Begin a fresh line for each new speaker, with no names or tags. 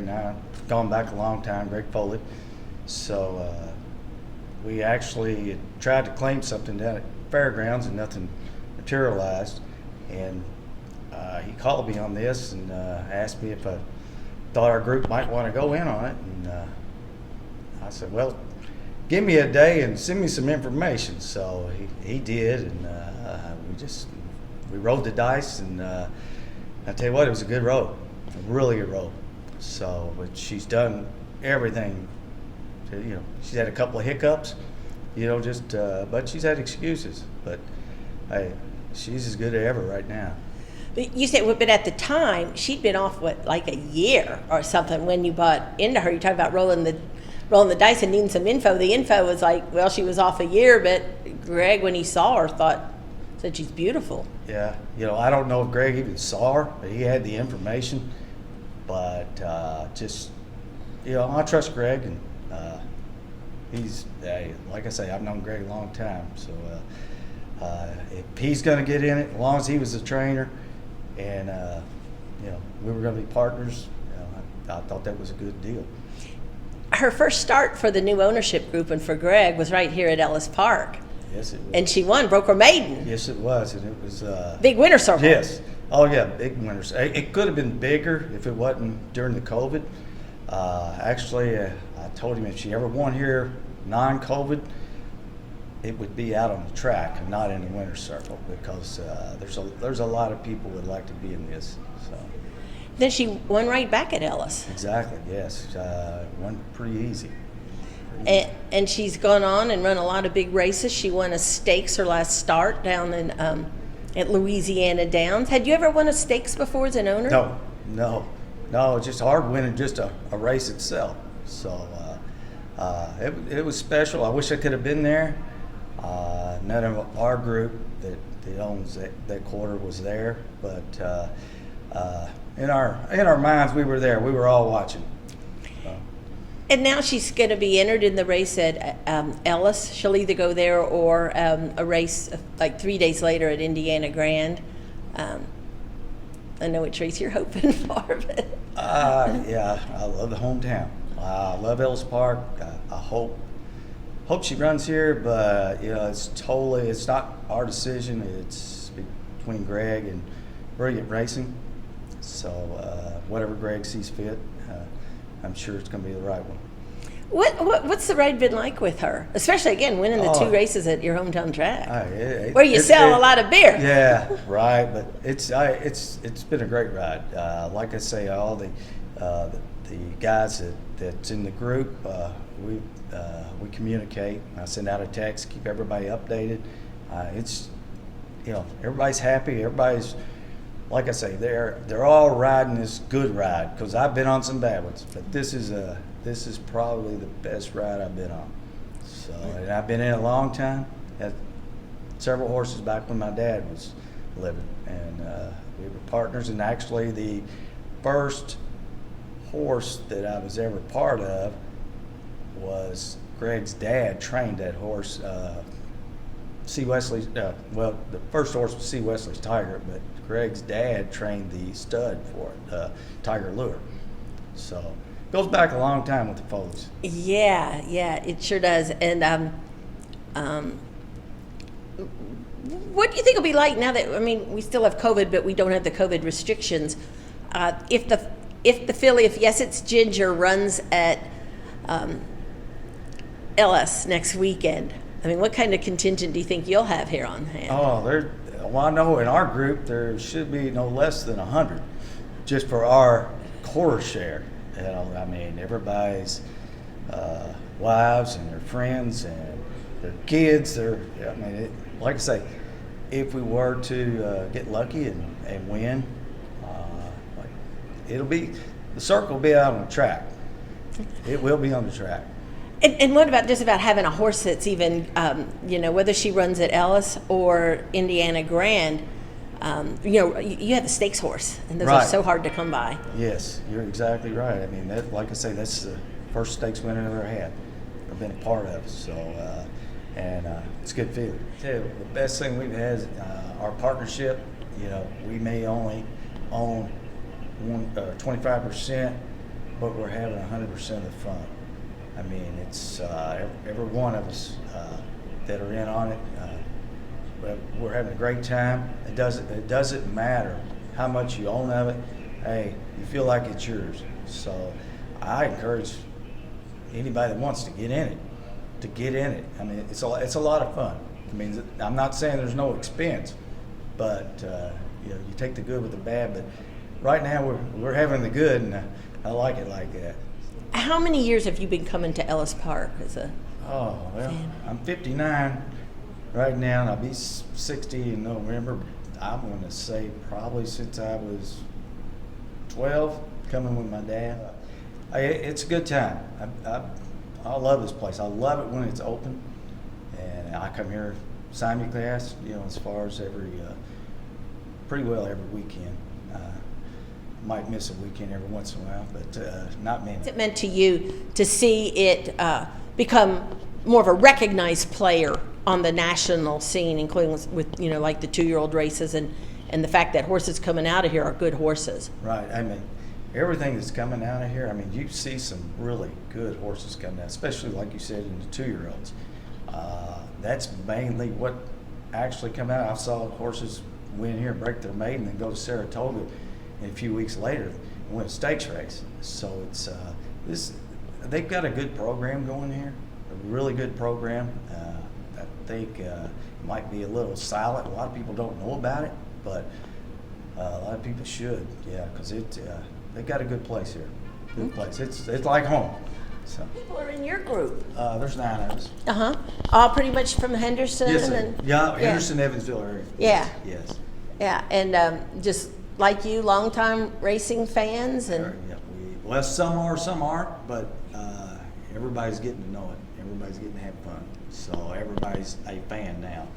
and I, gone back a long time, Greg Foley. So we actually tried to claim something down at Fairgrounds and nothing materialized. And he called me on this and asked me if I thought our group might want to go in on it. And I said, well, give me a day and send me some information. So he did, and we rolled the dice, and I tell you what, it was a good roll, a really good roll. So, but she's done everything. She's had a couple of hiccups, but she's had excuses. But hey, she's as good as ever right now.
But you said, but at the time, she'd been off, like a year or something when you bought into her. You talk about rolling the dice and needing some info. The info was like, well, she was off a year, but Greg, when he saw her, said she's beautiful.
Yeah, I don't know if Greg even saw her, but he had the information. But I trust Greg, and he's, like I say, I've known Greg a long time. So if he's going to get in it, as long as he was a trainer, and we were going to be partners, I thought that was a good deal.
Her first start for the new ownership group and for Greg was right here at Ellis Park.
Yes, it was.
And she won, broke her maiden.
Yes, it was, and it was
big winter circle.
Yes. Oh yeah, big winter. It could have been bigger if it wasn't during the COVID. Actually, I told him if she ever won here non-COVID, it would be out on the track and not in the winter circle, because there's a lot of people would like to be in this. So.
Then she won right back at Ellis.
Exactly. Yes, won pretty easy.
And she's gone on and run a lot of big races. She won a stakes her last start down in at Louisiana Downs. Had you ever won a stakes before as an owner?
No. It's just hard winning just a race itself. So it was special. I wish I could have been there. None of our group that owns that quarter was there, but in our minds, we were there. We were all watching.
And now she's going to be entered in the race at Ellis. She'll either go there or a race like 3 days later at Indiana Grand. I know which race you're hoping for. But
yeah, I love the hometown. I love Ellis Park. I hope she runs here, but it's not our decision. It's between Greg and Brilliant Racing. So whatever Greg sees fit, I'm sure it's going to be the right one.
What's the ride been like with her? Especially, again, winning the two races at your hometown track, where you sell a lot of beer.
Yeah, right. But it's been a great ride. Like I say, all the guys that's in the group, we communicate. I send out a text, keep everybody updated. Everybody's happy. Everybody's, like I say, they're all riding this good ride, because I've been on some bad ones, but this is probably the best ride I've been on. So, and I've been in a long time. Had several horses back when my dad was living, and we were partners. And actually, the first horse that I was ever part of was Greg's dad trained that horse. C. Wesley's, the first horse was C. Wesley's Tiger, but Greg's dad trained the stud for it, Tiger Lure. So it goes back a long time with the Foleys.
Yeah, it sure does. And what do you think it'll be like now that, we still have COVID, but we don't have the COVID restrictions? If the filly, yes, it's Ginger, runs at Ellis next weekend, what kind of contingent do you think you'll have here on hand?
I know in our group there should be no less than 100, just for our quarter share. Everybody's wives and their friends and their kids. Like I say, if we were to get lucky and win, the circle will be out on the track. It will be on the track.
And what about just about having a horse that's even, whether she runs at Ellis or Indiana Grand, you have a stakes horse, and those are so hard to come by.
Yes, you're exactly right. Like I say, that's the first stakes winner I've ever had, or been a part of. So, it's a good feeling. The best thing we've had is our partnership. We may only own 25%, but we're having 100% of the fun. I mean, it's every one of us that are in on it. We're having a great time. It doesn't matter how much you own of it. Hey, you feel like it's yours. So I encourage anybody that wants to get in it to get in it. I mean, it's a lot of fun. I mean, I'm not saying there's no expense, but you take the good with the bad. But right now we're having the good, and I like it like that.
How many years have you been coming to Ellis Park as a?
Oh well,
fan?
I'm 59 right now, and I'll be 60 in November. I'm going to say probably since I was 12, coming with my dad. It's a good time. I love this place. I love it when it's open, and I come here simulcast. As far as pretty well every weekend. Might miss a weekend every once in a while, but not many.
What's it meant to you to see it become more of a recognized player on the national scene, including with like the 2-year-old races and the fact that horses coming out of here are good horses?
Right. I mean, everything that's coming out of here. I mean, you see some really good horses coming out, especially like you said in the 2-year-olds. That's mainly what actually come out. I saw horses win here, break their maiden, and go to Saratoga. And a few weeks later, win a stakes race. So it's they've got a good program going here, a really good program. I think it might be a little silent. A lot of people don't know about it, but a lot of people should, because they've got a good place here. Good place. It's like home. So
People are in your group.
there's 9 of us.
All pretty much from Henderson.
Yes,
and
Henderson, Evansville area.
Yeah.
Yes.
Yeah, and just like you, longtime racing fans, and
Well, some are, some aren't, but everybody's getting to know it. Everybody's getting to have fun. So everybody's a fan now.